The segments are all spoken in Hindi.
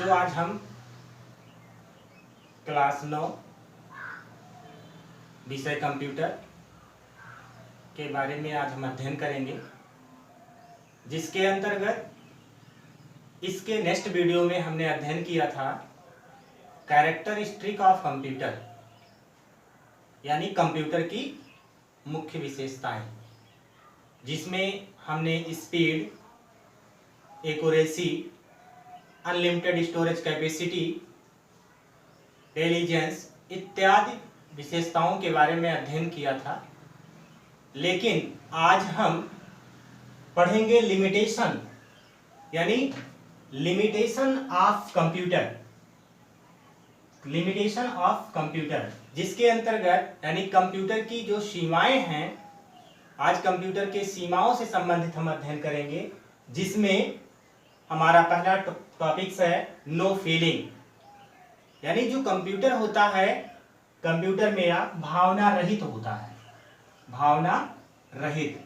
बच्चों, आज हम क्लास 9 विषय कंप्यूटर के बारे में आज हम अध्ययन करेंगे, जिसके अंतर्गत इसके नेक्स्ट वीडियो में हमने अध्ययन किया था कैरेक्टरिस्टिक ऑफ कंप्यूटर, यानी कंप्यूटर की मुख्य विशेषताएं, जिसमें हमने speed, accuracy, unlimited storage capacity, intelligence इत्यादि विशेषताओं के बारे में अध्ययन किया था। लेकिन आज हम पढ़ेंगे लिमिटेशन, यानी limitation of computer, limitation of computer, जिसके अंतर्गत यानी कंप्यूटर की जो सीमाएं हैं, आज कंप्यूटर के सीमाओं से संबंधित हम अध्ययन करेंगे, जिसमें हमारा पहला टॉपिक है नो फीलिंग, यानी जो कंप्यूटर होता है, कंप्यूटर मेरा भावना रहित होता है, भावना रहित।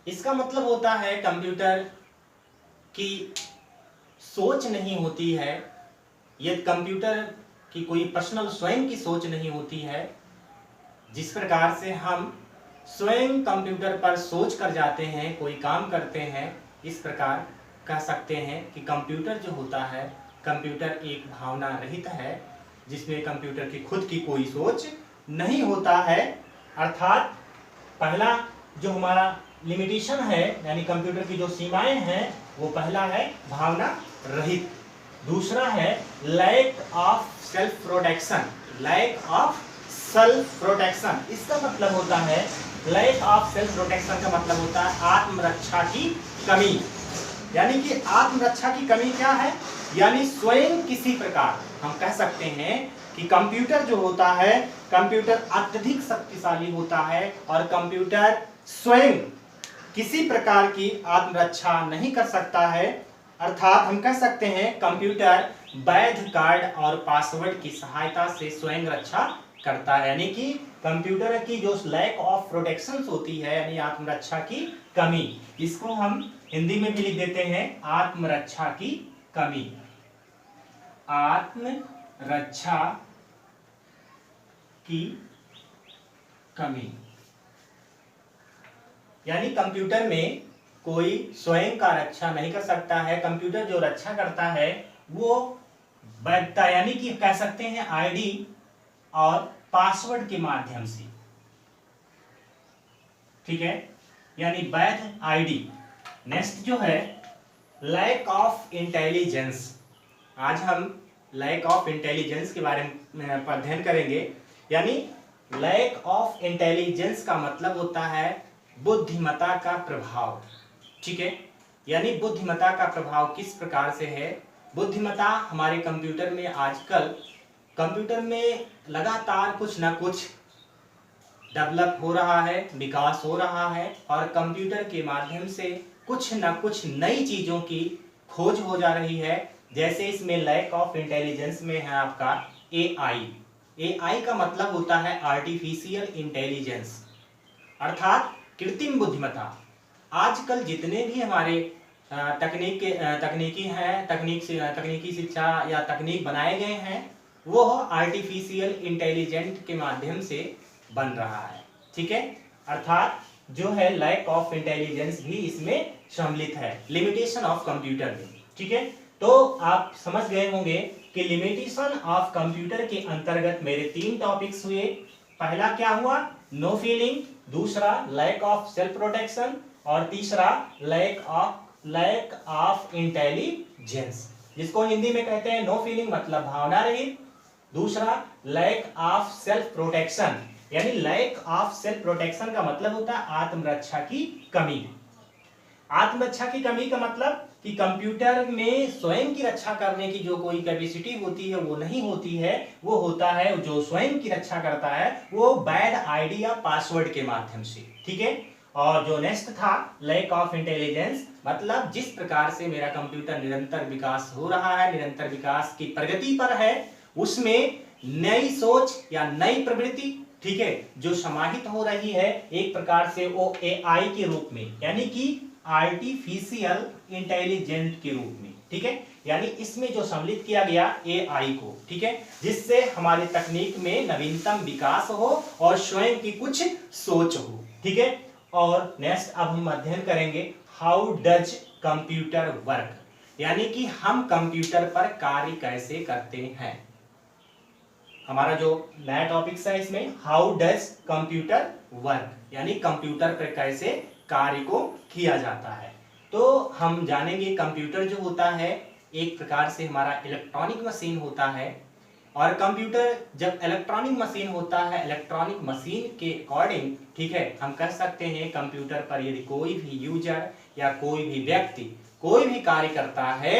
इसका मतलब होता है कंप्यूटर की सोच नहीं होती है, यदि कंप्यूटर की कोई पर्सनल स्वयं की सोच नहीं होती है। जिस प्रकार से हम स्वयं कंप्यूटर पर सोच कर जाते हैं, कोई काम करते हैं, इस प्रकार कह सकते हैं कि कंप्यूटर जो होता है, कंप्यूटर एक भावना रहित है, जिसमें कंप्यूटर की खुद की कोई सोच नहीं होता है। अर्थात पहला जो हमारा लिमिटेशन है, यानी कंप्यूटर की जो सीमाएं हैं, वो पहला है भावना रहित, दूसरा है lack of self protection, lack of self protection. इसका मतलब होता है, लैक ऑफ सेल्फ प्रोटेक्शन का मतलब होता है आत्मरक्षा की कमी। यानी कि आत्मरक्षा की कमी क्या है, यानी स्वयं किसी प्रकार हम कह सकते हैं कि कंप्यूटर जो होता है, कंप्यूटर अत्यधिक शक्तिशाली होता है और कंप्यूटर स्वयं किसी प्रकार की आत्मरक्षा नहीं कर सकता है। अर्थात हम कह सकते हैं कंप्यूटर वैध कार्ड और पासवर्ड की सहायता से स्वयं रक्षा करता है, यानी कि कंप्यूटर की जो लैक ऑफ प्रोटेक्शन होती है, यानी आत्मरक्षा की कमी, इसको हम हिंदी में भी लिख देते हैं आत्मरक्षा की कमी, आत्मरक्षा की कमी। यानी कंप्यूटर में कोई स्वयं का रक्षा नहीं कर सकता है। कंप्यूटर जो रक्षा करता है वो वैधता, यानी कि कह सकते हैं आईडी और पासवर्ड के माध्यम से, ठीक है, यानी वैध आईडी। नेक्स्ट जो है लैक ऑफ इंटेलिजेंस। आज हम लैक ऑफ इंटेलिजेंस के बारे में अध्ययन करेंगे। यानी लैक ऑफ इंटेलिजेंस का मतलब होता है बुद्धिमत्ता का प्रभाव, ठीक है। यानी बुद्धिमत्ता का प्रभाव किस प्रकार से है। बुद्धिमत्ता हमारे कंप्यूटर में आजकल कंप्यूटर में लगातार कुछ ना कुछ डेवलप हो रहा है, विकास हो रहा है, और कंप्यूटर के माध्यम से कुछ ना कुछ नई चीजों की खोज हो जा रही है। जैसे इसमें लैक ऑफ इंटेलिजेंस में है आपका एआई। एआई का मतलब होता है आर्टिफिशियल इंटेलिजेंस, अर्थात कृत्रिम बुद्धिमत्ता। आजकल जितने भी हमारे तकनीकी शिक्षा या तकनीक बनाए गए हैं, वो आर्टिफिशियल इंटेलिजेंट के माध्यम से बन रहा है, ठीक है। अर्थात जो है लैक ऑफ इंटेलिजेंस भी इसमें सम्मिलित है, लिमिटेशन ऑफ कंप्यूटर में, ठीक है। तो आप समझ गए होंगे कि लिमिटेशन ऑफ कंप्यूटर के अंतर्गत मेरे 3 टॉपिक्स हुए। पहला क्या हुआ, नो फीलिंग, दूसरा लैक ऑफ सेल्फ प्रोटेक्शन, और तीसरा लैक ऑफ इंटेलिजेंस, जिसको हिंदी में कहते हैं नो फीलिंग मतलब भावना रहित, दूसरा लैक ऑफ सेल्फ प्रोटेक्शन, यानी लैक ऑफ सेल्फ प्रोटेक्शन का मतलब होता है आत्मरक्षा की कमी। आत्मरक्षा की कमी का मतलब कि कंप्यूटर में स्वयं की रक्षा करने की जो कोई कैपेसिटी होती है वो नहीं होती है। वो होता है जो स्वयं की रक्षा करता है वो बैड आईडी या पासवर्ड के माध्यम से, ठीक है। और जो नेक्स्ट था लैक ऑफ इंटेलिजेंस, मतलब जिस प्रकार से मेरा कंप्यूटर निरंतर विकास हो रहा है, निरंतर विकास की प्रगति पर है, उसमें नई सोच या नई प्रवृत्ति ठीक है, जो समाहित हो रही है एक प्रकार से वो एआई के रूप में, यानी कि आर्टिफिशियल इंटेलिजेंट के रूप में, ठीक है, यानी इसमें जो सम्मिलित किया गया एआई को, ठीक है, जिससे हमारी तकनीक में नवीनतम विकास हो और स्वयं की कुछ सोच हो, ठीक है। और नेक्स्ट अब हम अध्ययन करेंगे हाउ डज कंप्यूटर वर्क, यानी कि हम कंप्यूटर पर कार्य कैसे करते हैं। हमारा जो नया टॉपिक है इसमें हाउ डज कंप्यूटर वर्क, यानी कंप्यूटर पर कैसे कार्य को किया जाता है। तो हम जानेंगे कंप्यूटर जो होता है एक प्रकार से हमारा इलेक्ट्रॉनिक मशीन होता है, और कंप्यूटर जब इलेक्ट्रॉनिक मशीन होता है, इलेक्ट्रॉनिक मशीन के अकॉर्डिंग, ठीक है, हम कह सकते हैं कंप्यूटर पर यदि कोई भी यूजर या कोई भी व्यक्ति कोई भी कार्य करता है,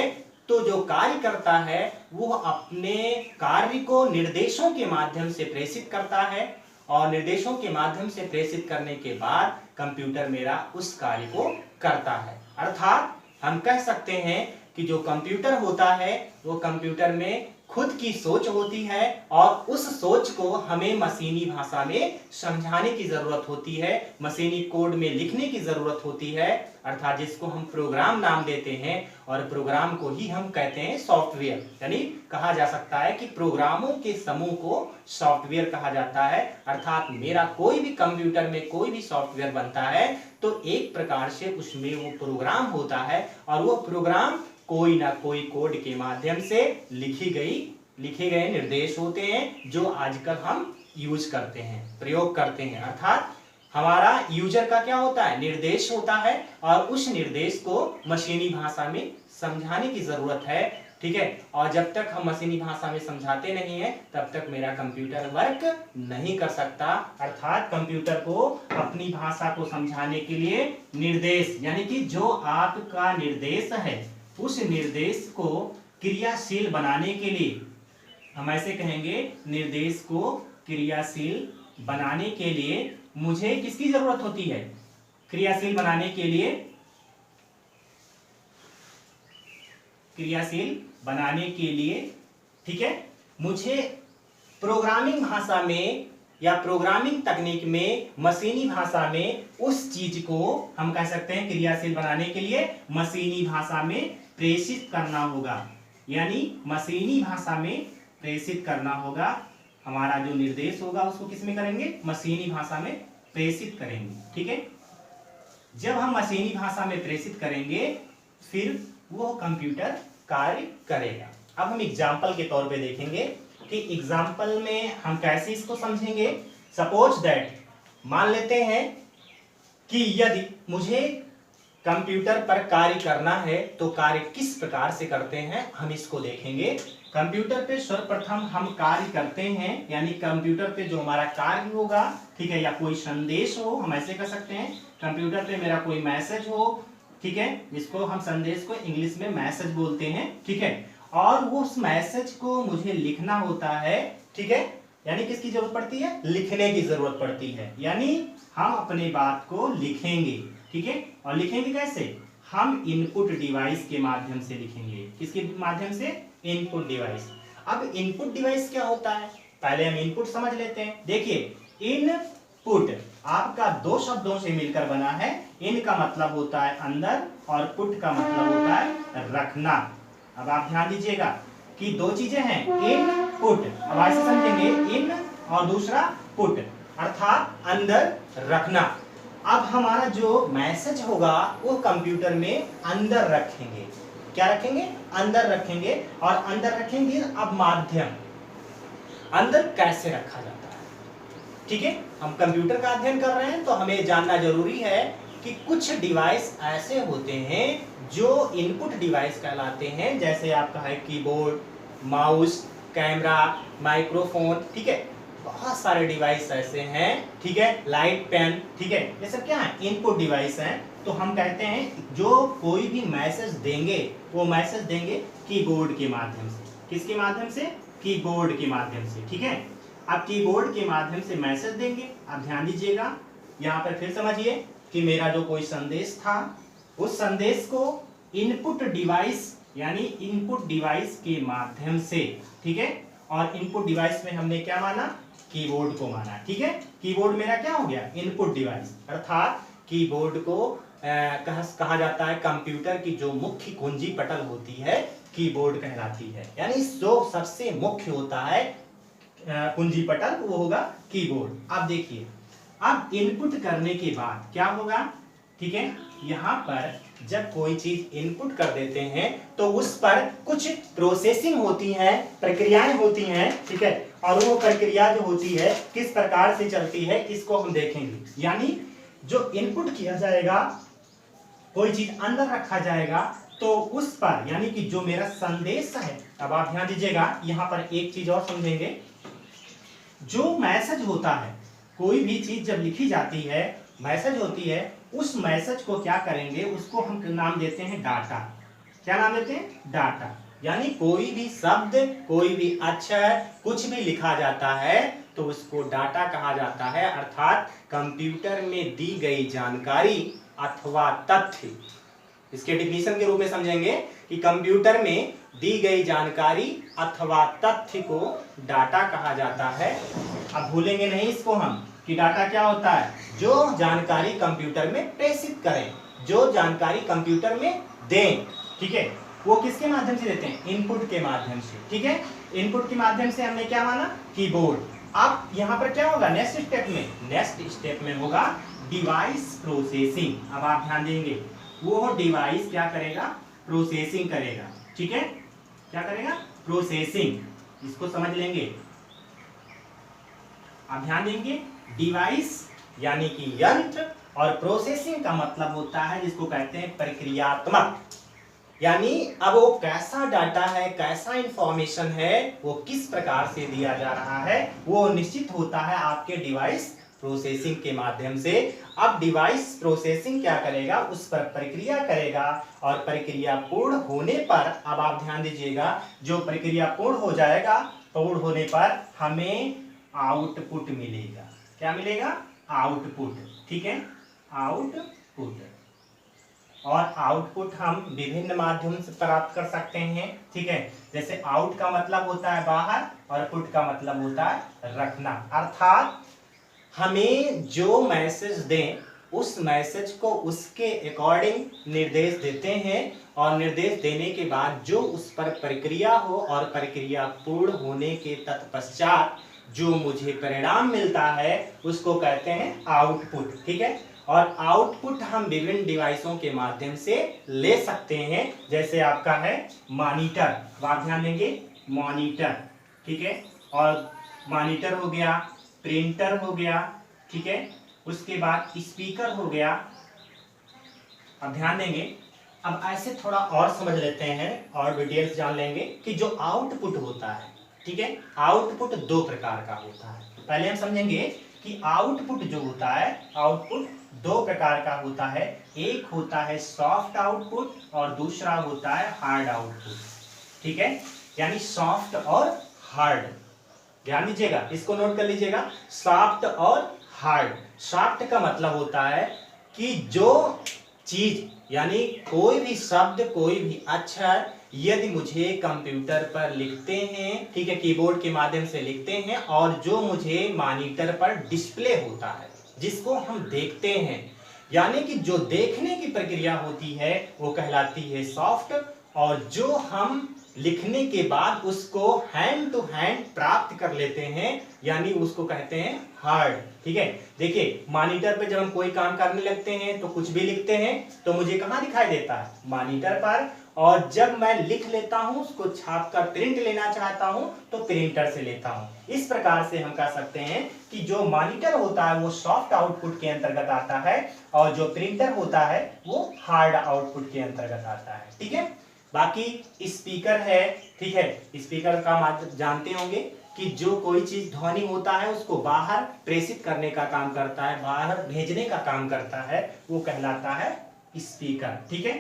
तो जो कार्य करता है वो अपने कार्य को निर्देशों के माध्यम से प्रेषित करता है, और निर्देशों के माध्यम से प्रेषित करने के बाद कंप्यूटर मेरा उस कार्य को करता है। अर्थात हम कह सकते हैं कि जो कंप्यूटर होता है वो कंप्यूटर में खुद की सोच होती है, और उस सोच को हमें मशीनी भाषा में समझाने की जरूरत होती है, मशीनी कोड में लिखने की जरूरत होती है, अर्थात जिसको हम प्रोग्राम नाम देते हैं, और प्रोग्राम को ही हम कहते हैं सॉफ्टवेयर, यानी कहा जा सकता है कि प्रोग्रामों के समूह को सॉफ्टवेयर कहा जाता है। अर्थात मेरा कोई भी कंप्यूटर में कोई भी सॉफ्टवेयर बनता है तो एक प्रकार से उसमें वो प्रोग्राम होता है, और वो प्रोग्राम कोई ना कोई कोड के माध्यम से लिखे गए निर्देश होते हैं जो आजकल हम यूज करते हैं, प्रयोग करते हैं। अर्थात हमारा यूजर का क्या होता है, निर्देश होता है, और उस निर्देश को मशीनी भाषा में समझाने की जरूरत है, ठीक है। और जब तक हम मशीनी भाषा में समझाते नहीं है तब तक मेरा कंप्यूटर वर्क नहीं कर सकता। अर्थात कंप्यूटर को अपनी भाषा को समझाने के लिए निर्देश, यानी कि जो आपका निर्देश है उस निर्देश को क्रियाशील बनाने के लिए, हम ऐसे कहेंगे, निर्देश को क्रियाशील बनाने के लिए मुझे किसकी जरूरत होती है, क्रियाशील बनाने के लिए, क्रियाशील बनाने के लिए, ठीक है, मुझे प्रोग्रामिंग भाषा में या प्रोग्रामिंग तकनीक में, मशीनी भाषा में उस चीज को हम कह सकते हैं क्रियाशील बनाने के लिए मशीनी भाषा में प्रेषित करना होगा, यानी मशीनी भाषा में प्रेषित करना होगा। हमारा जो निर्देश होगा उसको किस में करेंगे, मशीनी भाषा में प्रेषित करेंगे, ठीक है। जब हम मशीनी भाषा में प्रेषित करेंगे फिर वो कंप्यूटर कार्य करेगा। अब हम एग्जाम्पल के तौर पे देखेंगे कि एग्जाम्पल में हम कैसे इसको समझेंगे। सपोज दैट, मान लेते हैं कि यदि मुझे कंप्यूटर पर कार्य करना है तो कार्य किस प्रकार से करते हैं हम इसको देखेंगे। कंप्यूटर पे सर्वप्रथम हम कार्य करते हैं, यानी कंप्यूटर पे जो हमारा कार्य होगा, ठीक है, या कोई संदेश हो, हम ऐसे कर सकते हैं, कंप्यूटर पे मेरा कोई मैसेज हो, ठीक है, जिसको हम संदेश को इंग्लिश में मैसेज बोलते हैं, ठीक है, और वो उस मैसेज को मुझे लिखना होता है, ठीक है, यानी किसकी जरूरत पड़ती है, लिखने की जरूरत पड़ती है, यानी हम अपनी बात को लिखेंगे, ठीक है, और लिखेंगे कैसे, हम इनपुट डिवाइस के माध्यम से लिखेंगे। किसके माध्यम से, इनपुट डिवाइस। अब इनपुट डिवाइस क्या होता है, पहले हम इनपुट समझ लेते हैं। देखिए इनपुट आपका दो शब्दों से मिलकर बना है, इन का मतलब होता है अंदर और पुट का मतलब होता है रखना। अब आप ध्यान दीजिएगा कि दो चीजें हैं, इनपुट, अब ऐसे समझेंगे, इन और दूसरा पुट, अर्थात अंदर रखना। अब हमारा जो मैसेज होगा वो कंप्यूटर में अंदर रखेंगे, क्या रखेंगे, अंदर रखेंगे, और अंदर रखेंगे। अब माध्यम, अंदर कैसे रखा जाता है, ठीक है, हम कंप्यूटर का अध्ययन कर रहे हैं तो हमें जानना जरूरी है कि कुछ डिवाइस ऐसे होते हैं जो इनपुट डिवाइस कहलाते हैं, जैसे आपका है कीबोर्ड, माउस, कैमरा, माइक्रोफोन, ठीक है, बहुत सारे डिवाइस ऐसे हैं, ठीक है, लाइट पेन, ठीक है, ये सब क्या है, इनपुट डिवाइस हैं। तो हम कहते हैं जो कोई भी मैसेज देंगे वो मैसेज देंगे कीबोर्ड के माध्यम से। किसके माध्यम से, कीबोर्ड के माध्यम से, ठीक है। अब कीबोर्ड के माध्यम से मैसेज देंगे। अब ध्यान दीजिएगा, यहाँ पर फिर समझिए कि मेरा जो कोई संदेश था उस संदेश को इनपुट डिवाइस, यानी इनपुट डिवाइस के माध्यम से, ठीक है, और इनपुट डिवाइस में हमने क्या माना, कीबोर्ड को माना। ठीक है, कीबोर्ड मेरा क्या हो गया, इनपुट डिवाइस, अर्थात कीबोर्ड को कहा जाता है कंप्यूटर की जो मुख्य कुंजी पटल होती है कीबोर्ड कहलाती है। यानी जो सबसे मुख्य होता है कुंजी पटल वो होगा कीबोर्ड। अब देखिए, अब इनपुट करने के बाद क्या होगा, ठीक है, यहाँ पर जब कोई चीज इनपुट कर देते हैं तो उस पर कुछ प्रोसेसिंग होती है, प्रक्रियाएं होती हैं, ठीक है, और वो प्रक्रिया जो होती है किस प्रकार से चलती है इसको हम देखेंगे। यानी जो इनपुट किया जाएगा, कोई चीज अंदर रखा जाएगा तो उस पर, यानी कि जो मेरा संदेश है, अब आप ध्यान दीजिएगा, यहाँ पर एक चीज और समझेंगे, जो मैसेज होता है, कोई भी चीज जब लिखी जाती है, मैसेज होती है, उस मैसेज को क्या करेंगे, उसको हम नाम देते हैं डाटा। क्या नाम देते हैं, डाटा। यानी कोई भी शब्द, कोई भी अक्षर, कुछ भी लिखा जाता है तो उसको डाटा कहा जाता है, अर्थात कंप्यूटर में दी गई जानकारी अथवा तथ्य। इसके डिफिनीशन के रूप में समझेंगे कि कंप्यूटर में दी गई जानकारी अथवा तथ्य को डाटा कहा जाता है। अब भूलेंगे नहीं इसको हम कि डाटा क्या होता है, जो जानकारी कंप्यूटर में प्रेषित करें, जो जानकारी कंप्यूटर में दें, ठीक है, वो किसके माध्यम से देते हैं, इनपुट के माध्यम से। ठीक है, इनपुट के माध्यम से हमने क्या माना, कीबोर्ड। अब यहाँ पर क्या होगा, नेक्स्ट स्टेप में होगा डिवाइस प्रोसेसिंग। अब आप ध्यान देंगे, वो डिवाइस क्या करेगा, प्रोसेसिंग करेगा। ठीक है, क्या करेगा, प्रोसेसिंग। इसको समझ लेंगे, आप ध्यान देंगे, डिवाइस यानी कि यंत्र, और प्रोसेसिंग का मतलब होता है जिसको कहते हैं प्रक्रियात्मक। यानी अब वो कैसा डाटा है, कैसा इंफॉर्मेशन है, वो किस प्रकार से दिया जा रहा है, वो निश्चित होता है आपके डिवाइस प्रोसेसिंग के माध्यम से। अब डिवाइस प्रोसेसिंग क्या करेगा, उस पर प्रक्रिया करेगा, और प्रक्रिया पूर्ण होने पर, अब आप ध्यान दीजिएगा, जो प्रक्रिया पूर्ण हो जाएगा, पूर्ण होने पर हमें आउटपुट मिलेगा। क्या मिलेगा, आउटपुट। ठीक है, आउटपुट। और आउटपुट हम विभिन्न माध्यम से प्राप्त कर सकते हैं। ठीक है, जैसे आउट का मतलब होता है बाहर, और पुट का मतलब होता है रखना, अर्थात हमें जो मैसेज दें उस मैसेज को उसके अकॉर्डिंग निर्देश देते हैं, और निर्देश देने के बाद जो उस पर प्रक्रिया हो और प्रक्रिया पूर्ण होने के तत्पश्चात जो मुझे परिणाम मिलता है उसको कहते हैं आउटपुट। ठीक है, और आउटपुट हम विभिन्न डिवाइसों के माध्यम से ले सकते हैं, जैसे आपका है मॉनिटर। आप ध्यान देंगे, मॉनिटर, ठीक है, और मॉनिटर हो गया, प्रिंटर हो गया, ठीक है, उसके बाद स्पीकर हो गया। अब ध्यान देंगे, अब ऐसे थोड़ा और समझ लेते हैं और डिटेल्स जान लेंगे कि जो आउटपुट होता है, ठीक है, आउटपुट दो प्रकार का होता है। पहले हम समझेंगे कि आउटपुट जो होता है, आउटपुट दो प्रकार का होता है, एक होता है सॉफ्ट आउटपुट और दूसरा होता है हार्ड आउटपुट। ठीक है, यानी सॉफ्ट और हार्ड, ध्यान दीजिएगा, इसको नोट कर लीजिएगा, सॉफ्ट और हार्ड। सॉफ्ट का मतलब होता है कि जो चीज, यानी कोई भी शब्द, कोई भी अक्षर यदि मुझे कंप्यूटर पर लिखते हैं, ठीक है, कीबोर्ड के माध्यम से लिखते हैं, और जो मुझे मॉनिटर पर डिस्प्ले होता है, जिसको हम देखते हैं, यानी कि जो देखने की प्रक्रिया होती है वो कहलाती है सॉफ्ट, और जो हम लिखने के बाद उसको हैंड टू हैंड प्राप्त कर लेते हैं, यानी उसको कहते हैं हार्ड। ठीक है, देखिए मॉनिटर पे जब हम कोई काम करने लगते हैं तो कुछ भी लिखते हैं तो मुझे कहाँ दिखाई देता है, मॉनिटर पर, और जब मैं लिख लेता हूं, उसको छाप कर प्रिंट लेना चाहता हूं तो प्रिंटर से लेता हूं। इस प्रकार से हम कह सकते हैं कि जो मॉनिटर होता है वो सॉफ्ट आउटपुट के अंतर्गत आता है, और जो प्रिंटर होता है वो हार्ड आउटपुट के अंतर्गत आता है। ठीक है, बाकी स्पीकर है, ठीक है, स्पीकर का जानते होंगे कि जो कोई चीज ध्वनि होता है उसको बाहर प्रेषित करने का काम करता है, बाहर भेजने का काम करता है, वो कहलाता है स्पीकर। ठीक है,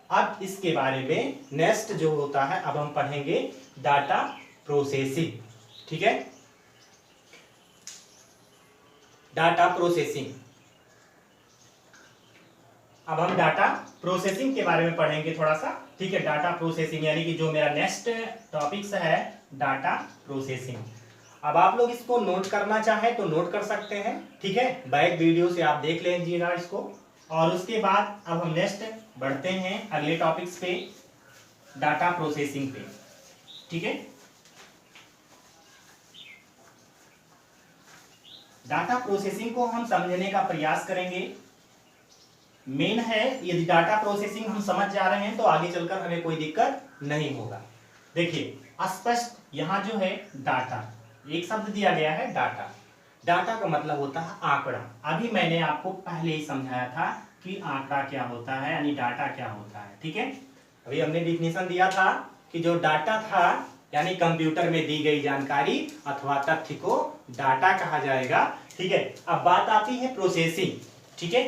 अब इसके बारे में नेक्स्ट जो होता है, अब हम पढ़ेंगे डाटा प्रोसेसिंग। ठीक है, डाटा प्रोसेसिंग। अब हम डाटा प्रोसेसिंग के बारे में पढ़ेंगे थोड़ा सा। ठीक है, डाटा प्रोसेसिंग यानी कि जो मेरा नेक्स्ट टॉपिक्स है डाटा प्रोसेसिंग। अब आप लोग इसको नोट करना चाहें तो नोट कर सकते हैं, ठीक है, बैक वीडियो से आप देख लीजिएगा इसको। और उसके बाद अब हम नेक्स्ट बढ़ते हैं अगले टॉपिक्स पे, डाटा प्रोसेसिंग पे, ठीक है। डाटा प्रोसेसिंग को हम समझने का प्रयास करेंगे। मेन है, यदि डाटा प्रोसेसिंग हम समझ जा रहे हैं तो आगे चलकर हमें कोई दिक्कत नहीं होगा। देखिए स्पष्ट यहां जो है डाटा, एक शब्द दिया गया है डाटा। डाटा का मतलब होता है आंकड़ा। अभी मैंने आपको पहले ही समझाया था कि आंकड़ा क्या होता है, यानी डाटा क्या होता है, ठीक है। अभी हमने डिफिनेशन दिया था कि जो डाटा था यानी कंप्यूटर में दी गई जानकारी अथवा तथ्य को डाटा कहा जाएगा, ठीक है। अब बात आती है प्रोसेसिंग, ठीक है।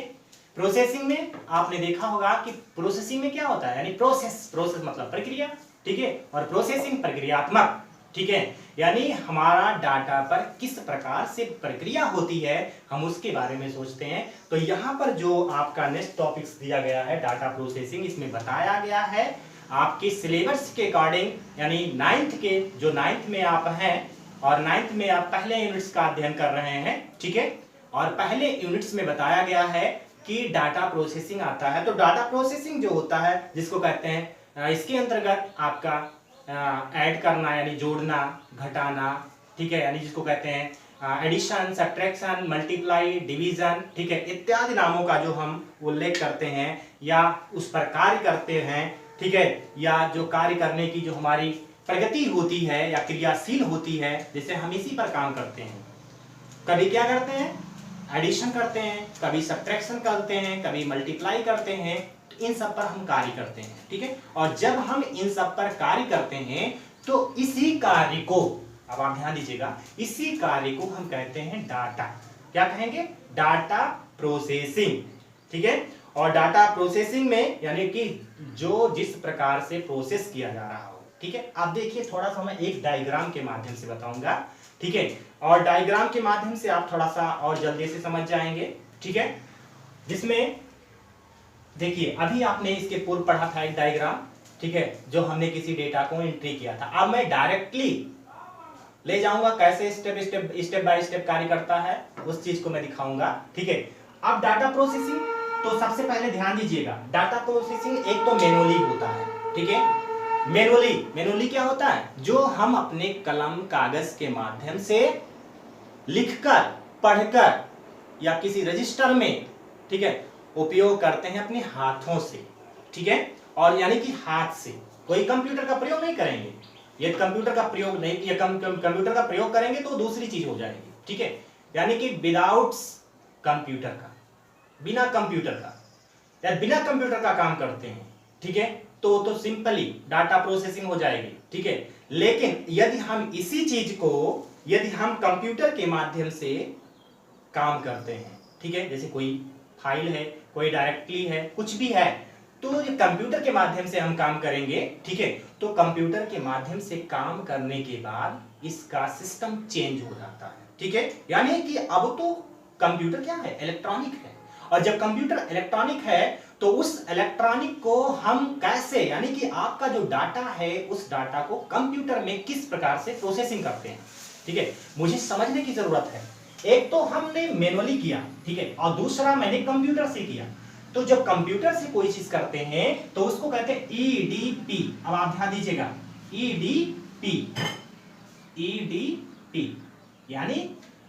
प्रोसेसिंग में आपने देखा होगा कि प्रोसेसिंग में क्या होता है, यानी प्रोसेस मतलब प्रक्रिया, ठीक है, और प्रोसेसिंग प्रक्रियात्मक, ठीक है, यानी हमारा डाटा पर किस प्रकार से प्रक्रिया होती है हम उसके बारे में सोचते हैं। तो यहाँ पर जो आपका नेक्स्ट टॉपिक्स दिया गया है डाटा प्रोसेसिंग, इसमें बताया गया है आपके सिलेबस के अकॉर्डिंग, यानी 9th के, जो 9th में आप हैं और 9th में आप पहले यूनिट्स का अध्ययन कर रहे हैं, ठीक है, और पहले यूनिट्स में बताया गया है कि डाटा प्रोसेसिंग आता है। तो डाटा प्रोसेसिंग जो होता है जिसको कहते हैं, इसके अंतर्गत आपका ऐड करना यानी जोड़ना, घटाना, ठीक है, यानी जिसको कहते हैं एडिशन, सब्ट्रैक्शन, मल्टीप्लाई, डिवीजन, ठीक है, इत्यादि नामों का जो हम उल्लेख करते हैं या उस पर कार्य करते हैं, ठीक है, या जो कार्य करने की जो हमारी प्रगति होती है या क्रियाशील होती है, जैसे हम इसी पर काम करते हैं। कभी क्या करते हैं, एडिशन करते हैं, कभी सब्ट्रैक्शन करते हैं, कभी मल्टीप्लाई करते हैं, तो इन सब पर हम कार्य करते हैं, ठीक है। और जब हम इन सब पर कार्य करते हैं तो इसी कार्य को, अब आप ध्यान दीजिएगा, इसी कार्य को हम कहते हैं डाटा। क्या कहेंगे, डाटा प्रोसेसिंग, ठीक है। और डाटा प्रोसेसिंग में यानी कि जो जिस प्रकार से प्रोसेस किया जा रहा हो, ठीक है। आप देखिए थोड़ा सा मैं एक डायग्राम के माध्यम से बताऊंगा, ठीक है, और डायग्राम के माध्यम से आप थोड़ा सा और जल्दी से समझ जाएंगे, ठीक है। जिसमें देखिए अभी आपने इसके पूर्व पढ़ा था एक डायग्राम, ठीक है, जो हमने किसी डेटा को एंट्री किया था। अब मैं डायरेक्टली ले जाऊंगा कैसे स्टेप बाय स्टेप कार्य करता है, उस चीज को मैं दिखाऊंगा, ठीक है। अब डाटा प्रोसेसिंग, तो सबसे पहले ध्यान दीजिएगा, डाटा प्रोसेसिंग एक तो मैनुअली होता है, ठीक है। मैनुअली क्या होता है, जो हम अपने कलम कागज के माध्यम से लिखकर, पढ़कर या किसी रजिस्टर में, ठीक है, उपयोग करते हैं अपने हाथों से, ठीक है, और यानी कि हाथ से, कोई कंप्यूटर का प्रयोग नहीं करेंगे। ये कंप्यूटर का प्रयोग नहीं, ये कंप्यूटर का प्रयोग करेंगे तो दूसरी चीज हो जाएगी, ठीक है, यानी कि विदाउट कंप्यूटर का, बिना कंप्यूटर का या बिना कंप्यूटर का काम करते हैं, ठीक है, तो सिंपली डाटा प्रोसेसिंग हो जाएगी, ठीक है। लेकिन यदि हम इसी चीज को यदि हम कंप्यूटर के माध्यम से काम करते हैं, ठीक है, जैसे कोई फाइल है, कोई डायरेक्टली है, कुछ भी है, तो ये कंप्यूटर के माध्यम से हम काम करेंगे, ठीक है, तो कंप्यूटर के माध्यम से काम करने के बाद इसका सिस्टम चेंज हो जाता है, ठीक है, यानी कि अब तो कंप्यूटर क्या है, इलेक्ट्रॉनिक है। और जब कंप्यूटर इलेक्ट्रॉनिक है तो उस इलेक्ट्रॉनिक को हम कैसे, यानी कि आपका जो डाटा है उस डाटा को कंप्यूटर में किस प्रकार से प्रोसेसिंग करते हैं, ठीक है, मुझे समझने की जरूरत है। एक तो हमने मैनुअली किया, ठीक है, और दूसरा मैंने कंप्यूटर से किया। तो जब कंप्यूटर से कोई चीज करते हैं तो उसको कहते हैं ईडीपी। अब आप ध्यान दीजिएगा, ईडीपी यानी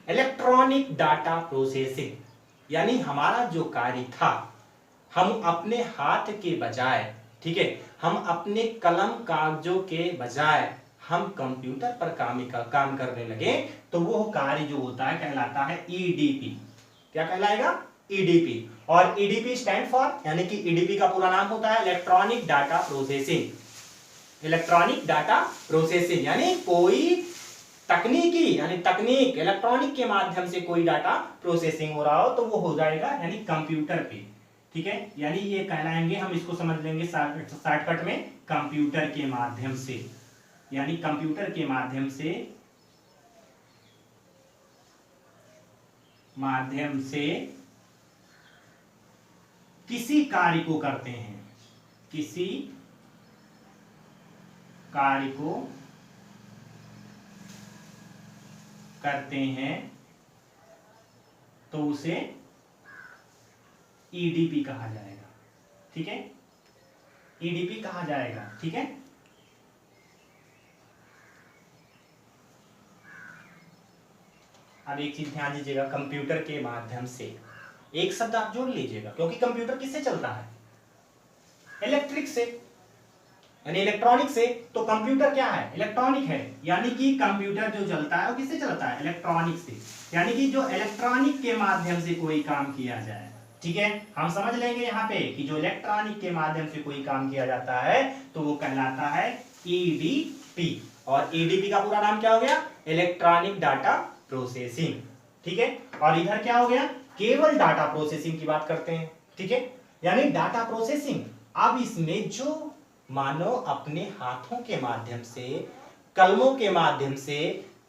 इलेक्ट्रॉनिक डाटा प्रोसेसिंग, यानी हमारा जो कार्य था हम अपने हाथ के बजाय, ठीक है, हम अपने कलम कागजों के बजाय हम कंप्यूटर पर काम करने लगे, तो वो कार्य जो होता है कहलाता है ईडीपी। क्या कहलाएगा, ईडीपी। और ईडीपी स्टैंड फॉर, यानी कि ईडीपी का पूरा नाम होता है electronic data processing. Electronic data processing यानी कोई तकनीकी, यानी तकनीक इलेक्ट्रॉनिक के माध्यम से कोई डाटा प्रोसेसिंग हो रहा हो तो वो हो जाएगा यानी कंप्यूटर पे, ठीक है, यानी ये कहलाएंगे, हम इसको समझ लेंगे शॉर्टकट में कंप्यूटर के माध्यम से, यानी कंप्यूटर के माध्यम से किसी कार्य को करते हैं, किसी कार्य को करते हैं तो उसे ईडीपी कहा जाएगा। ठीक है, ईडीपी कहा जाएगा। ठीक है, अब एक चीज ध्यान दीजिएगा, कंप्यूटर के माध्यम से एक शब्द आप जोड़ लीजिएगा, क्योंकि कंप्यूटर किससे चलता है? इलेक्ट्रिक से, यानी इलेक्ट्रॉनिक से। तो कंप्यूटर क्या है? इलेक्ट्रॉनिक है, यानी कि कंप्यूटर जो चलता है वो किससे चलता है? इलेक्ट्रॉनिक से, यानी कि जो इलेक्ट्रॉनिक के माध्यम से कोई काम किया जाए। ठीक है, हम समझ लेंगे यहाँ पे कि जो इलेक्ट्रॉनिक के माध्यम से कोई काम किया जाता है तो वो कहलाता है ईडीपी। और ईडीपी का पूरा नाम क्या हो गया? Electronic data processing. ठीक है, और इधर क्या हो गया? केवल डाटा प्रोसेसिंग की बात करते हैं। ठीक है, यानी डाटा प्रोसेसिंग। अब इसमें जो मानव अपने हाथों के माध्यम से, कलमों के माध्यम से,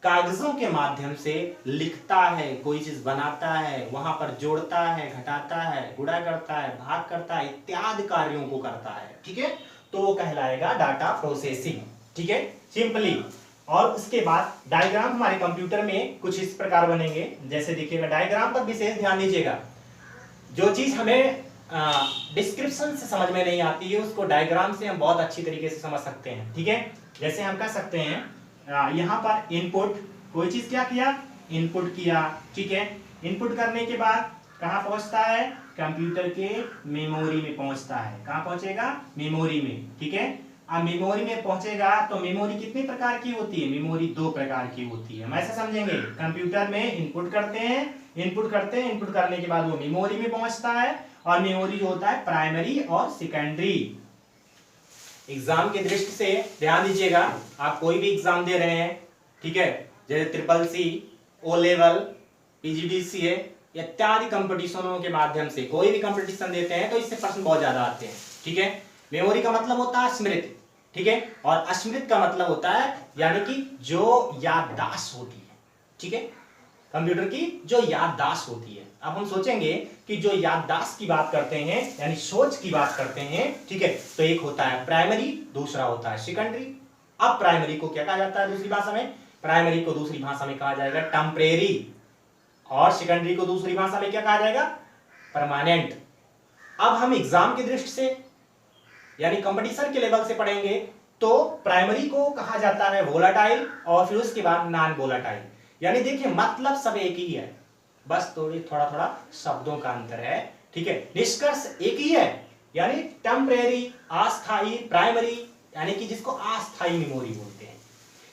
कागजों के माध्यम से लिखता है, कोई चीज बनाता है, वहां पर जोड़ता है, घटाता है, गुणा करता है, भाग करता है, इत्यादि कार्यों को करता है। ठीक है, तो वो कहलाएगा डाटा प्रोसेसिंग। ठीक है, सिंपली। और उसके बाद डायग्राम हमारे कंप्यूटर में कुछ इस प्रकार बनेंगे, जैसे देखिएगा, डायग्राम पर विशेष ध्यान दीजिएगा। जो चीज हमें डिस्क्रिप्शन से समझ में नहीं आती है उसको डायग्राम से हम बहुत अच्छी तरीके से समझ सकते हैं। ठीक है, जैसे हम कह सकते हैं यहाँ पर इनपुट, कोई चीज क्या किया? इनपुट किया। ठीक है, इनपुट करने के बाद कहाँ पहुंचता है? कंप्यूटर के मेमोरी में पहुंचता है। कहाँ पहुंचेगा? मेमोरी में। ठीक है, अब मेमोरी में पहुंचेगा तो मेमोरी कितने प्रकार की होती है? मेमोरी दो प्रकार की होती है। हम ऐसे समझेंगे, कंप्यूटर में इनपुट करते हैं, इनपुट करने के बाद वो मेमोरी में पहुंचता है, और मेमोरी जो होता है प्राइमरी और सेकेंडरी। एग्जाम की दृष्टि से ध्यान दीजिएगा, आप कोई भी एग्जाम दे रहे हैं, ठीक है, जैसे triple C, O level, PGDCA इत्यादि कंपटीशनों के माध्यम से कोई भी कंपटीशन देते हैं तो इससे प्रश्न बहुत ज्यादा आते हैं। ठीक है, मेमोरी का मतलब होता है स्मृति। ठीक है, और स्मृति का मतलब होता है यानी कि जो याददाश्त होती है। ठीक है, कंप्यूटर की जो याददाश्त होती है। अब हम सोचेंगे कि जो याददाश्त की बात करते हैं यानी सोच की बात करते हैं, ठीक है, तो एक होता है प्राइमरी, दूसरा होता है सेकेंडरी। अब प्राइमरी को क्या कहा जाता है दूसरी भाषा में? प्राइमरी को दूसरी भाषा में कहा जाएगा टेम्परेरी, और सेकेंडरी को दूसरी भाषा में क्या कहा जाएगा? परमानेंट। अब हम एग्जाम की दृष्टि से यानी कंपटीशन के लेवल से पढ़ेंगे तो प्राइमरी को कहा जाता है वोलाटाइल, और फिर उसके बाद नॉन वोलाटाइल। यानी देखिए मतलब सब एक ही है, बस थोड़ा थोड़ा शब्दों का अंतर है। ठीक है, निष्कर्ष एक ही है, यानी टेम्परेरी, अस्थायी, प्राइमरी, यानी कि जिसको अस्थायी मेमोरी बोलते हैं।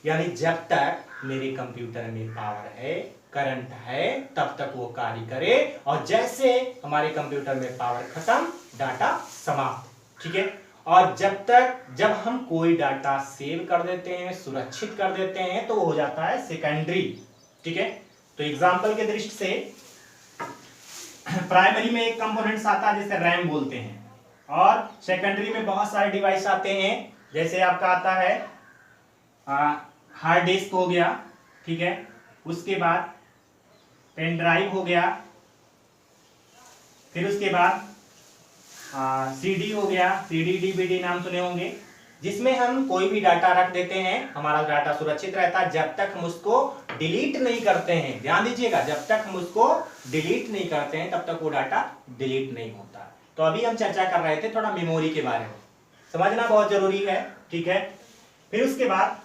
यानी जब तक मेरे कंप्यूटर में पावर है, करंट है, तब तक वो कार्य करे, और जैसे हमारे कंप्यूटर में पावर खत्म, डाटा समाप्त। ठीक है, और जब हम कोई डाटा सेव कर देते हैं, सुरक्षित कर देते हैं, तो वो हो जाता है सेकेंडरी। ठीक है, तो एग्जांपल के दृष्टि से प्राइमरी में एक कंपोनेंट्स आता है जिसे रैम बोलते हैं, और सेकेंडरी में बहुत सारे डिवाइस आते हैं, जैसे आपका आता है हार्ड डिस्क हो गया। ठीक है, उसके बाद पेन ड्राइव हो गया, फिर उसके बाद सीडी हो गया, सीडी डीवीडी नाम सुने होंगे, जिसमें हम कोई भी डाटा रख देते हैं, हमारा डाटा सुरक्षित रहता है जब तक हम उसको डिलीट नहीं करते हैं। ध्यान दीजिएगा, जब तक हम उसको डिलीट नहीं करते हैं तब तक वो डाटा डिलीट नहीं होता। तो अभी हम चर्चा कर रहे थे थोड़ा मेमोरी के बारे में, समझना बहुत जरूरी है। ठीक है, फिर उसके बाद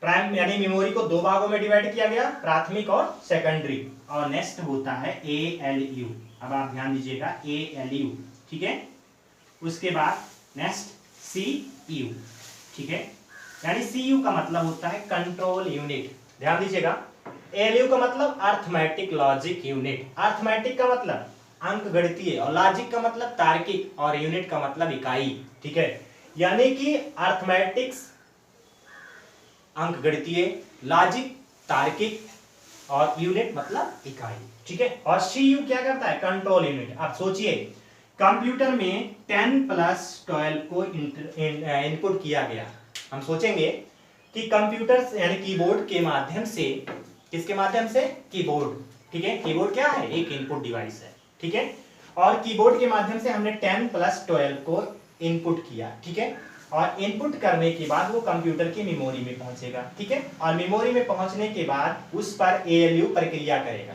प्राइम यानी मेमोरी को दो भागों में डिवाइड किया गया, प्राथमिक और सेकेंडरी, और नेक्स्ट होता है ALU। अब आप ध्यान दीजिएगा, ALU। ठीक है, उसके बाद नेक्स्ट CU। ठीक है, यानी CU का मतलब होता है कंट्रोल यूनिट। ध्यान दीजिएगा, ALU का मतलब अर्थमेटिक लॉजिक यूनिट। अर्थमेटिक का मतलब अंकगणितीय, और लॉजिक का मतलब तार्किक, और यूनिट का मतलब इकाई। ठीक है, यानी कि अर्थमेटिक्स अंकगणितीय, लॉजिक तार्किक, और यूनिट मतलब इकाई। ठीक है, और CU क्या करता है? Control unit. अब सोचिए, कंप्यूटर में 10+12 को इनपुट किया गया। हम सोचेंगे कि कंप्यूटर यानी कीबोर्ड के माध्यम से, किसके माध्यम से? कीबोर्ड। ठीक है, कीबोर्ड क्या है? एक इनपुट डिवाइस है। ठीक है, और कीबोर्ड के माध्यम से हमने 10+12 को इनपुट किया। ठीक है, और इनपुट करने के बाद वो कंप्यूटर की मेमोरी में पहुंचेगा, ठीक है। और मेमोरी में पहुंचने के बाद उस पर एएलयू प्रक्रिया करेगा,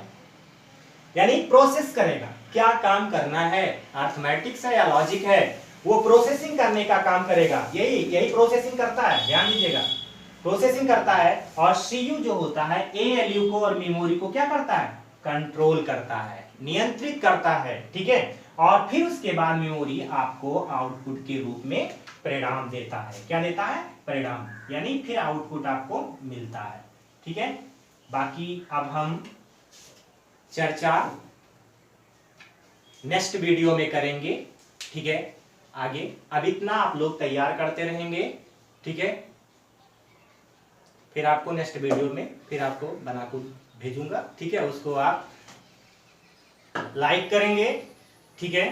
यानी प्रोसेस करेगा। क्या काम करना है, अर्थमेटिक्स है या लॉजिक है, वो प्रोसेसिंग करने का काम करेगा। यही प्रोसेसिंग करता है, ध्यान दीजिएगा, प्रोसेसिंग करता है। और सीयू जो होता है एएलयू को और मेमोरी को क्या करता है, कंट्रोल करता है, नियंत्रित करता है, ठीक है। और फिर उसके बाद मेमोरी आपको आउटपुट के रूप में परिणाम देता है। क्या देता है, परिणाम, यानी फिर आउटपुट आपको मिलता है, ठीक है। बाकी अब हम चर्चा नेक्स्ट वीडियो में करेंगे, ठीक है। आगे अब इतना आप लोग तैयार करते रहेंगे, ठीक है। फिर आपको नेक्स्ट वीडियो में फिर आपको बना कर भेजूंगा, ठीक है। उसको आप लाइक करेंगे, ठीक है।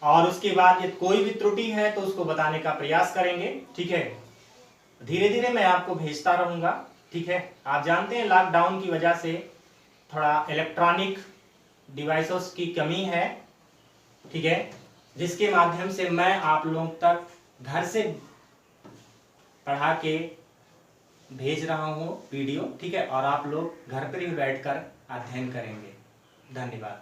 और उसके बाद यदि कोई भी त्रुटि है तो उसको बताने का प्रयास करेंगे, ठीक है। धीरे धीरे मैं आपको भेजता रहूंगा, ठीक है। आप जानते हैं लॉकडाउन की वजह से थोड़ा इलेक्ट्रॉनिक डिवाइसेस की कमी है, ठीक है, जिसके माध्यम से मैं आप लोगों तक घर से पढ़ा के भेज रहा हूं वीडियो, ठीक है। और आप लोग घर पर ही बैठकर अध्ययन करेंगे। धन्यवाद।